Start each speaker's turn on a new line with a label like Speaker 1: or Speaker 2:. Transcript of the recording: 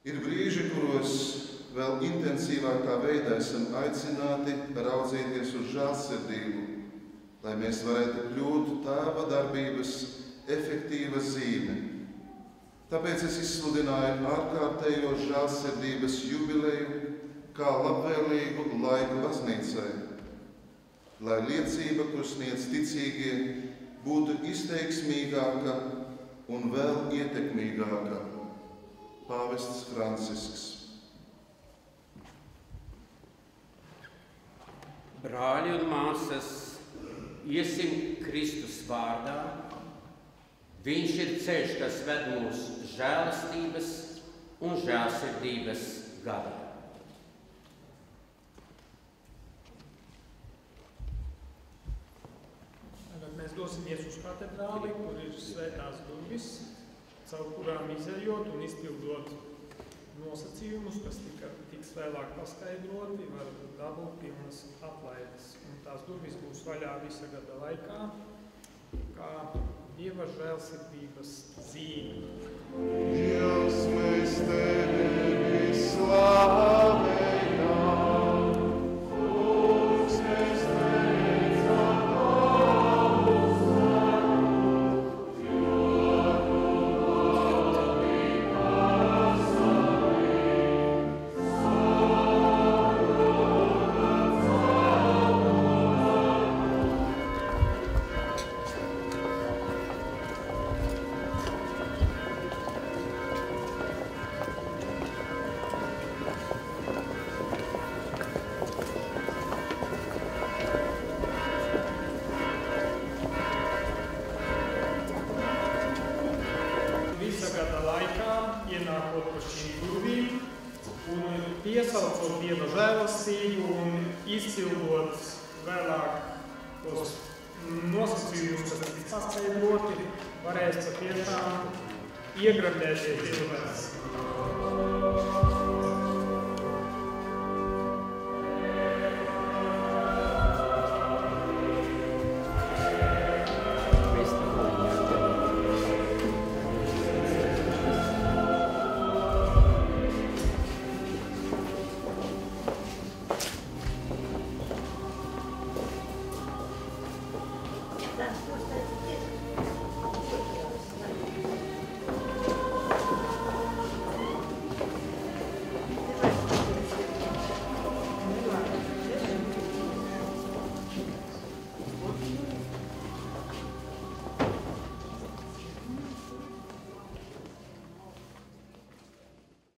Speaker 1: Ir brīži, kuros vēl intensīvākā veidā esam aicināti raudzīties uz žēlsirdību, lai mēs varētu kļūt Tēva darbības efektīva zīme. Tāpēc es izsludināju ārkārtējo žēlsirdības jubileju kā labvēlīgu laiku baznīcai, lai liecība, ko sniedz ticīgie, būtu izteiksmīgāka un vēl ietekmīgāka. Pāvests Francisks.
Speaker 2: Brāļi un māsas, iesim Kristus vārdā. Viņš ir ceļš, kas ved mūs žēlastības un žēlsirdības gadā.
Speaker 3: Tagad mēs dosimies uz katedrāli, kur ir svētās durvis, caur kurām izejot un izpildot nosacījumus, kas tiks vēlāk paskaidroti, var dabūt pilnas atlaides. Un tās durvis būs vaļā visa gada laikā, kā Dieva žēlsirdības zīme.
Speaker 1: Dievs, mēs Tevi slavējam, Kungs, mēs Tevi
Speaker 3: piesaucot Dieva žēlastību un izpildot vēlāk tos nosacījumus, kas tiks paskaidroti, varēs patiešām iegremdēties Dieva žēlastībā.